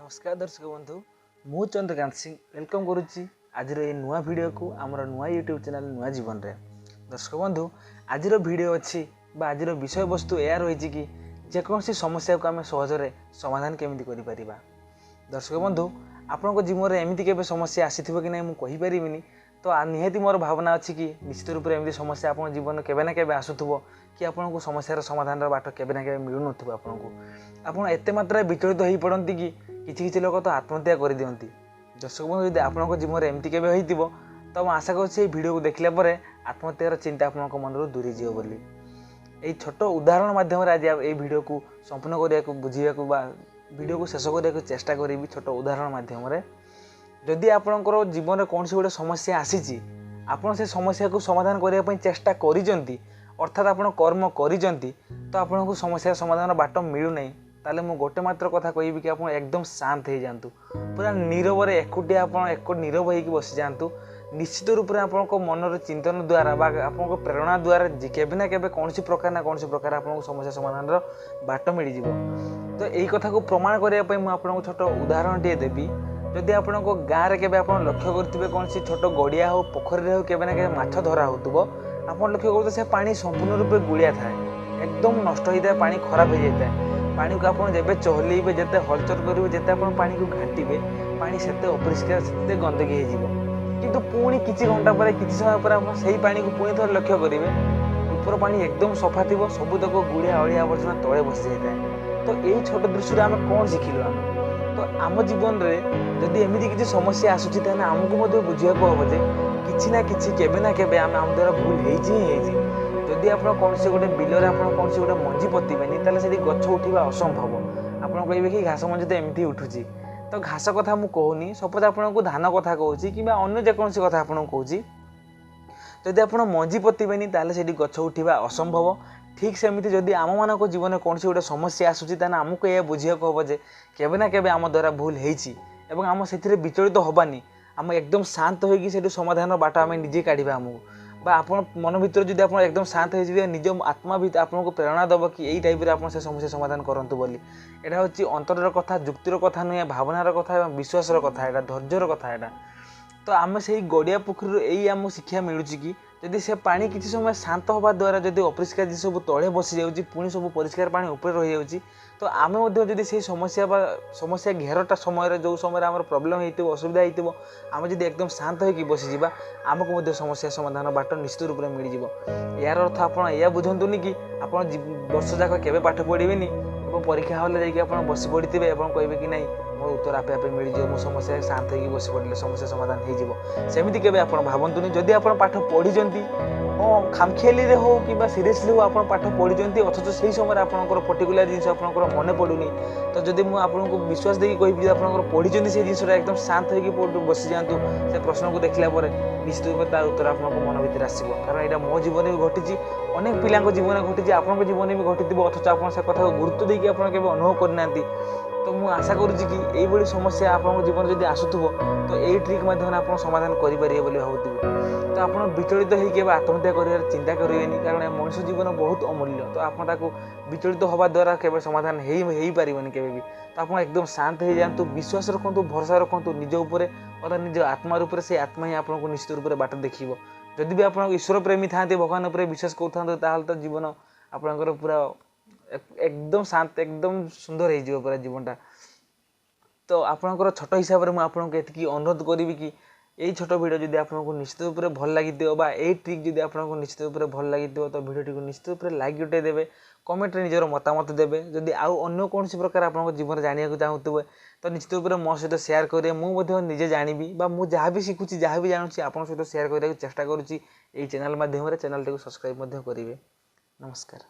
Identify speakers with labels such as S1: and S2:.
S1: नमस्कार दर्शक बंधु मु चंद्रकांत सिंह वेलकम करुच्ची आज नुआ वीडियो को आमर नुआ यूट्यूब चैनल नुआजीवन रे। दर्शक बंधु आज वीडियो अच्छी आज विषय वस्तु या रही कि जेकोसी समस्या को आम सहजरे समाधान केमिति करि परिबा। दर्शक बंधु आपन जीवन में एमती केबे समस्या आसीथिबो कि नै मु कहि परिबिनी, तो निहाती मोर भावना अच्छी कि निश्चित रूप से एमती समस्या आपन जीवन में केबे ना केबे आसुथुबो कि आपन को समस्यार समाधान बाट केबे ना केबे मिलु नथुबो। आपन एते मात्रा विचलित हो पड़ती कि किछि लोक तो आत्महत्या कर दियंती। दर्शक बंधु यदि आपन जीवन में एमती केबे होइतिबो तो मैं आशा कर भिडियो को देखला परे आत्महत्यार चिंता आपन मन दूरी जीव बोली। यही छोट उदाहरण माध्यम आज ये भिडियो को संपूर्ण करने बुझा वीडियो को शेष करने चेष्टा करी। छोट उदाहरण माध्यम जदि आपणकर जीवन में कौन सी गोटे समस्या आसी आपड़ से समस्या को समाधान करने चेष्टा करिजंती अर्थात आपड़ कर्म करिजंती तो आपन को समस्या समाधान बाट मिलू नहीं, ताले मु गोटे मात्र कथा कहबी कि आप एकदम शांत हो जातु, पूरा नीरव एकुटिया आप नीरव होगी बसी जातु। निश्चित रूप से आपको मनर चिंतन द्वारा आपको प्रेरणा द्वारा केबे ना केबे कौन सी प्रकार आपको समस्या समाधान बाट मिल जाव। तो यही कथा को प्रमाण करने मुझे छोट उदाहरण टे देवी। जदि आपण गाँव में केबे आप लक्ष्य करेंगे कौन सी छोट गड़िया हो पोखरी हो केबे ना केबे माछ धरा हो आप लक्ष्य करते से पानी संपूर्ण रूप से गुलिया थाए, एकदम नष्ट होता है, पानी खराब हो जाता है। पानी को आप जब चहलेबे जिते हलचल करेंगे जिते आप पानी को घाटे पानी से अपरिष्कार से गंदगी हो किंतु पुणी किसी घंटा पर किसी समय पर आप सही पानी को पुणी थोड़ा लक्ष्य करेंगे ऊपर पानी एकदम सफा थी सबुतक गुड़िया अड़िया आवर्जना तले बसी जाता है। तो यही छोट दृश्य आम कौन शिखिलु आम तो आम जीवन में जदि एमती किसी समस्या आसूची आमको बुझा हम जे किसी ना कि केबे ना केबे आम द्वारा भूल होदी आप कौन से गोटे बिलर आप कौन से गोटे मंजी पतिबेनी ताले से गछ उठा असंभव। आप कहे कि घास मंजी तो एमती उठुची, तो घास कथा मु कहूनी, सपोज आपको धान कथा कहूँ कि अन्य जेकोसी कथा आपको कहूँ जदि आप मंजी पतिबेनी ताले से गछ उठा असंभव। ठीक सेमती जदि आम मान जीवन में कौन सी गोटे समस्या आसूची आमको यह बुझा हम जे केबे ना केबे आम द्वारा भूल होती आम से विचलित हबानी, आम एकदम शांत होगी समाधान बाट आम निजे काढ़ा आमको बा आप मन भर जब आप एकदम शांत हो निज आत्मा भी आपको प्रेरणा दब कि यही टाइप आप से समस्या समाधान करूँ बोली। यहाँ हूँ अंतर कथा, जुक्तिर कथा नुहे, भावनार कथा, विश्वासर कथा, यहाँ धैर्यर कथा। यहाँ तो आम से गड़िया पोखरी यही आम शिक्षा मिलूँ कि जदि से पानी किसी समय शांत हवा द्वारा जदि अपरिष्कार जिन सब तले बसी जाऊँगी पुणी सब परिष्कार पानी ऊपर रही जाऊँगी तो आम जदि से समस्या घेरटा समय जो समय आम प्रोब्लेम हो असुविधा हो आम जब एकदम शांत होकर बसीजा आमको समस्या समाधान बाट निश्चित रूप से मिल जाव। यार अर्थ आप बुझंतुनि कि आप वर्ष जाक केबे पाठ पढ़ेनि परीक्षा हल जाकि बस पड़े कहे कि नहीं मोर उत्तर आपे आपे मिल जाए, मो समस्या शांत होगी बस पड़े समस्या समाधान हो सेमती केबे आप भावतुनि। जदि आप पाठ पढ़ी हाँ खामखियाली हो कि सीरियसली हो आप पाठ पढ़ी अथच से समय आपंकर पर्टिकुलर जिन आपंकर मन पड़ूनी तो जदि मुझे आपको विश्वास देकी कहि आप पढ़ी से जिनसा एकदम शांत होकर बसी जातु से प्रश्न को देखला निश्चित रूप से तार उत्तर आप मन भर आसो। कारण यहाँ मो जीवन में घटी अनेक पिला जीवन में घटी आपन जीवन में घटी अथच आप कथा को गुरुत्व देकी आप अनुभव करना। तो मुझे आशा करुँच कि यही समस्या आप जीवन जब आसुव तो यही ट्रिक माध्यम आप समाधान करेंगे भावुवे। तो आप विचलित होकर आत्महत्या कर चिंता करेंगे, कारण मनुष्य जीवन बहुत अमूल्य। तो आप विचलित हवा द्वारा केवल समाधान हो पारनि के भी। तो आप एकदम शांत हो जातु, विश्वास रखु, भरोसा रखु निज उपर अर्थात निज आत्मा रूप से आत्मा ही आपको निश्चित रूप से बाट देखिए। जदि भी आप ईश्वर प्रेमी था भगवान उपर विश्वास करें तो जीवन आपंकर पूरा एकदम शांत एकदम सुंदर हो पूरा जीवनटा। तो आपंकर छोट हिसाब से मुझे ये अनुरोध करी कि यही छोट वीडियो जब आपको निश्चित रूप से भल लगी यही ट्रिक जब आपको निश्चित रूप से भल लगी तो वीडियो को निश्चित रूप से लाइक गुटे देवे, कमेंट रे निजर मतामत देवे। जदि आउ अन्य कौन प्रकार आप जीवन जानने चाहूवे तो निश्चित रूप से मो सहित शेयर करेंगे, मुझे निजे जानी मुझे जहाँ भी शिखुची जहाँ भी जानूँ आप सहित शेयर करने चेष्टा करुँची। चैनल माध्यम चैनल टी सब्सक्राइब करेंगे। नमस्कार।